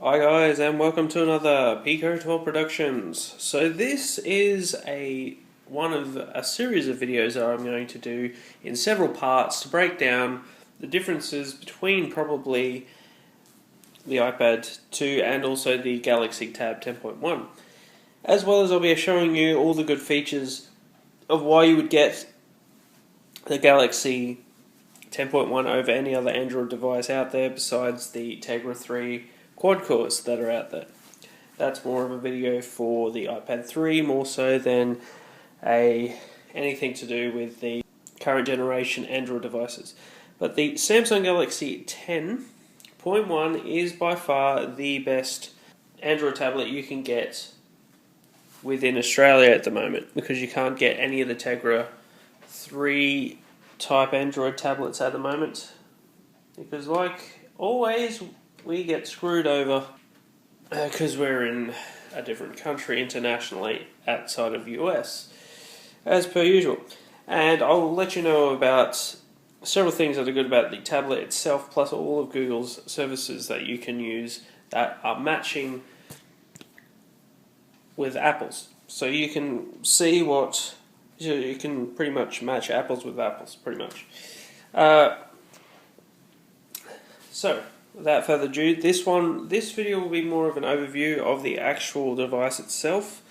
Hi guys, and welcome to another Pico 12 Productions. So this is one of a series of videos that I'm going to do in several parts to break down the differences between probably the iPad 2 and also the Galaxy Tab 10.1. As well as I'll be showing you all the good features of why you would get the Galaxy 10.1 over any other Android device out there besides the Tegra 3 quad cores that are out there. That's more of a video for the iPad 3 more so than anything to do with the current generation Android devices. But the Samsung Galaxy 10.1 is by far the best Android tablet you can get within Australia at the moment, because you can't get any of the Tegra 3 type Android tablets at the moment, because like always we get screwed over because we're in a different country internationally outside of US, as per usual. And I'll let you know about several things that are good about the tablet itself, plus all of Google's services that you can use that are matching with Apple's. So you can see what you can pretty much match apples with apples, pretty much. So, without further ado, this video will be more of an overview of the actual device itself,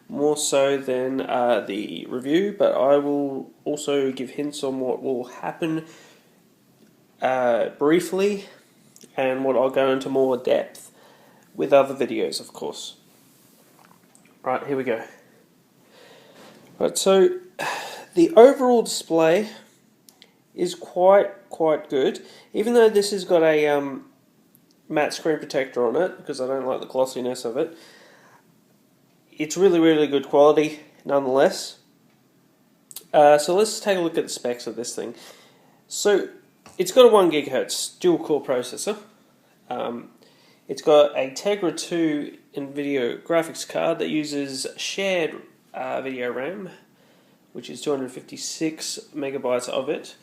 more so than the review, but I will also give hints on what will happen briefly, and what I'll go into more depth with other videos, of course. Right, here we go. Right, so the overall display is quite good, even though this has got a matte screen protector on it, because I don't like the glossiness of it. It's really good quality nonetheless. So let's take a look at the specs of this thing. So it's got a 1 GHz dual core processor. It's got a Tegra 2 NVIDIA graphics card that uses shared video RAM, which is 256 megabytes of it.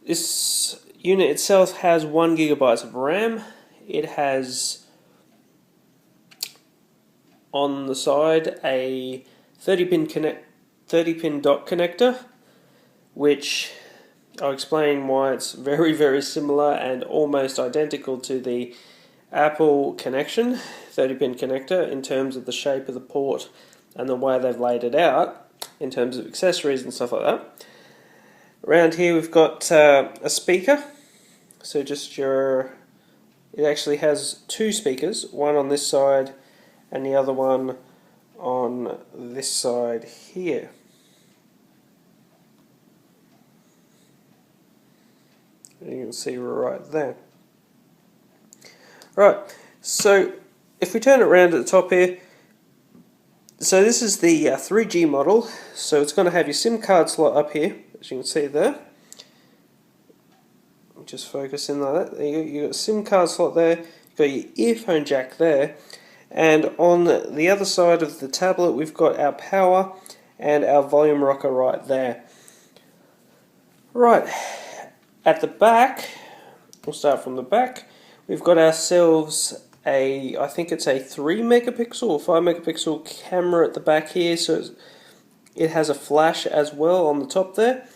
This unit itself has 1 gigabyte of RAM. It has on the side a 30-pin dock connector, which I'll explain why it's very similar and almost identical to the Apple connection, 30-pin connector, in terms of the shape of the port and the way they've laid it out in terms of accessories and stuff like that. Around here we've got a speaker. So it actually has two speakers, one on this side and the other one on this side here. You can see right there. Right, so if we turn it around at the top here, so this is the 3G model, so it's going to have your SIM card slot up here, as you can see there. Just focus in like that. There you go. You've got a SIM card slot there, you've got your earphone jack there, and on the other side of the tablet we've got our power and our volume rocker right there. Right, at the back, we'll start from the back, we've got ourselves I think it's a 3 megapixel or 5 megapixel camera at the back here, so it has a flash as well on the top there.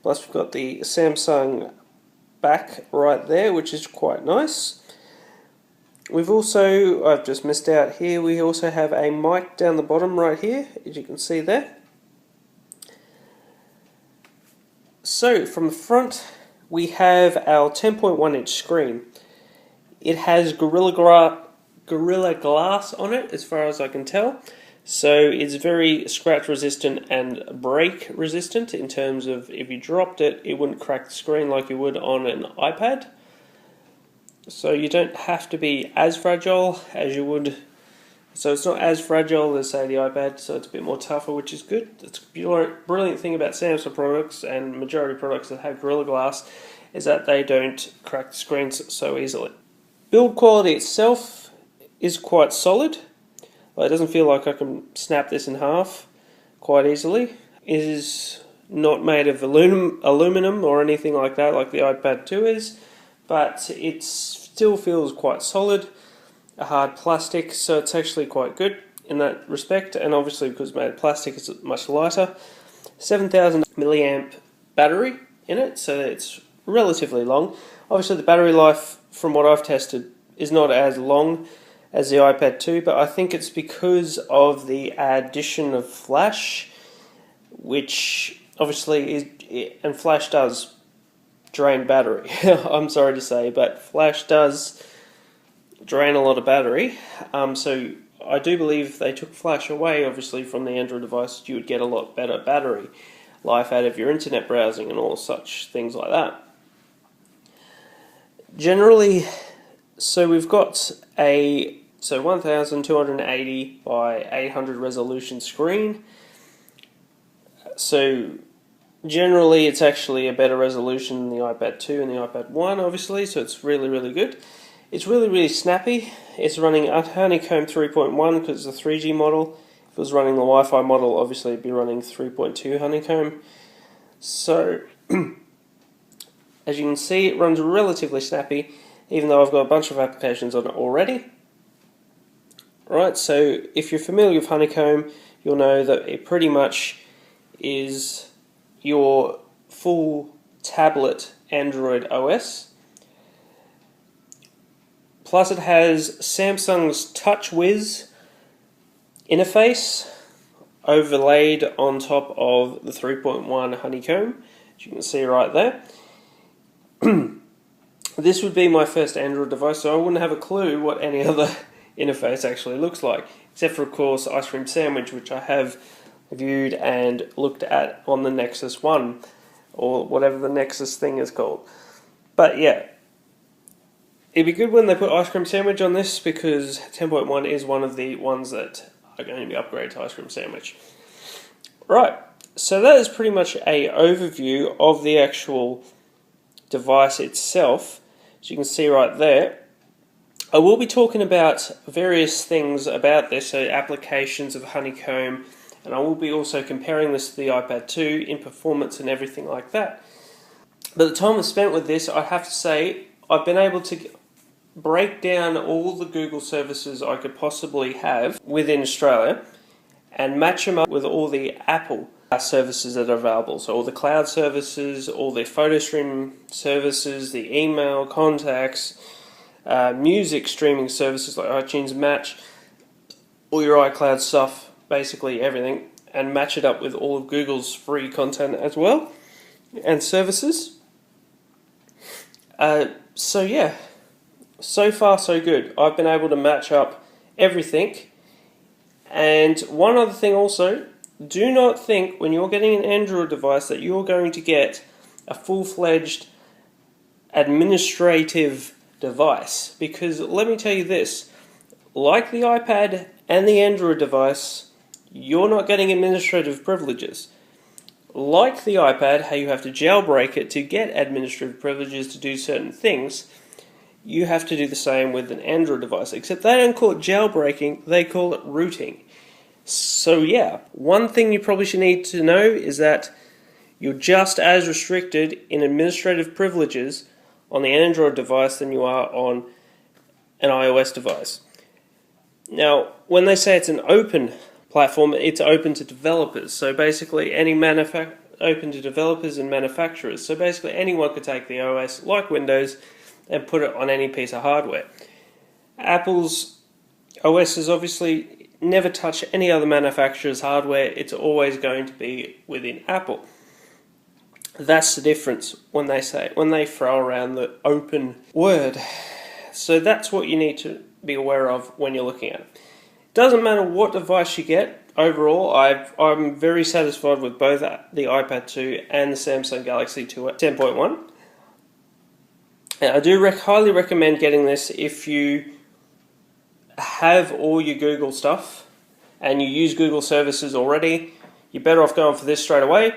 Plus we've got the Samsung back right there, which is quite nice. We've also, I've just missed out here, we also have a mic down the bottom right here, as you can see there. So from the front we have our 10.1 inch screen. It has Gorilla Glass on it, as far as I can tell. So it's very scratch resistant and break resistant, in terms of if you dropped it, it wouldn't crack the screen like you would on an iPad. So you don't have to be as fragile as you would. So it's not as fragile as, say, the iPad, so it's a bit more tougher, which is good. That's a brilliant thing about Samsung products and majority of products that have Gorilla Glass, is that they don't crack the screens so easily. Build quality itself is quite solid. Well, it doesn't feel like I can snap this in half quite easily. It is not made of aluminum or anything like that, like the iPad 2 is, but it still feels quite solid. a hard plastic, so it's actually quite good in that respect, and obviously because it's made of plastic it's much lighter. 7,000 milliamp battery in it, so it's relatively long. Obviously the battery life from what I've tested is not as long as the iPad 2, but I think it's because of the addition of flash, which obviously is, and flash does drain battery. I'm sorry to say, but flash does drain a lot of battery. So I do believe if they took flash away, obviously, from the Android device, you would get a lot better battery life out of your internet browsing and all such things like that. Generally, so we've got a 1280 by 800 resolution screen. So generally it's actually a better resolution than the iPad 2 and the iPad 1, obviously, so it's really, really good. It's really, really snappy. It's running Honeycomb 3.1 because it's a 3G model. If it was running the Wi-Fi model, obviously it'd be running 3.2 Honeycomb. So, as you can see, it runs relatively snappy, even though I've got a bunch of applications on it already. Right, so if you're familiar with Honeycomb, you'll know that it pretty much is your full tablet Android OS. Plus it has Samsung's TouchWiz interface overlaid on top of the 3.1 Honeycomb, as you can see right there. This would be my first Android device, so I wouldn't have a clue what any other interface actually looks like, except for, of course, Ice Cream Sandwich, which I have viewed and looked at on the Nexus 1, or whatever the Nexus thing is called. But yeah, it'd be good when they put Ice Cream Sandwich on this, because 10.1 is one of the ones that are going to be upgraded to Ice Cream Sandwich. Right, so that is pretty much a overview of the actual device itself. As you can see right there, I will be talking about various things about this, so applications of Honeycomb, and I will be also comparing this to the iPad 2 in performance and everything like that. But the time I've spent with this, I have to say, I've been able to break down all the Google services I could possibly have within Australia and match them up with all the Apple services that are available. So all the cloud services, all the photo stream services, the email, contacts, music streaming services like iTunes Match, all your iCloud stuff, basically everything, and match it up with all of Google's free content as well, and services. So yeah, so far so good. I've been able to match up everything. And one other thing also, do not think when you're getting an Android device that you're going to get a full-fledged administrative device, because let me tell you this, like the iPad and the Android device, you're not getting administrative privileges. Like the iPad, how you have to jailbreak it to get administrative privileges to do certain things, you have to do the same with an Android device, except they don't call it jailbreaking, they call it rooting. So yeah, one thing you probably should need to know is that you're just as restricted in administrative privileges on the Android device than you are on an iOS device. Now, when they say it's an open platform, it's open to developers. So basically, open to developers and manufacturers. So basically, anyone could take the OS, like Windows, and put it on any piece of hardware. Apple's OS is obviously never touch any other manufacturer's hardware. It's always going to be within Apple. That's the difference when they throw around the open word. So that's what you need to be aware of when you're looking at it. Doesn't matter what device you get. Overall, I'm very satisfied with both the iPad 2 and the Samsung Galaxy 2 10.1. And I do highly recommend getting this if you have all your Google stuff and you use Google services already. You're better off going for this straight away,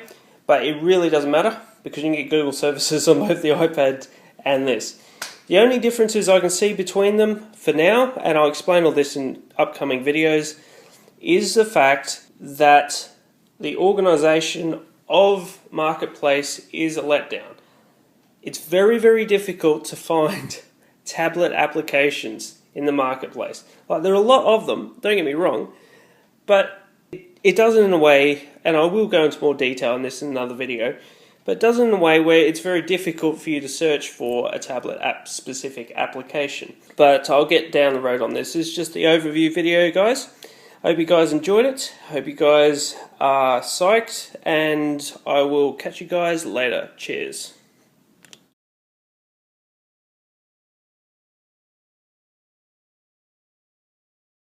but it really doesn't matter because you can get Google services on both the iPad and this. The only differences I can see between them for now, and I'll explain all this in upcoming videos, is the fact that the organisation of Marketplace is a letdown. It's very, very difficult to find tablet applications in the marketplace. Like, there are a lot of them, don't get me wrong, but it does it in a way, and I will go into more detail on this in another video, but it does it in a way where it's very difficult for you to search for a tablet app specific application. But I'll get down the road on this. This is just the overview video, guys. I hope you guys enjoyed it. I hope you guys are psyched, and I will catch you guys later. Cheers.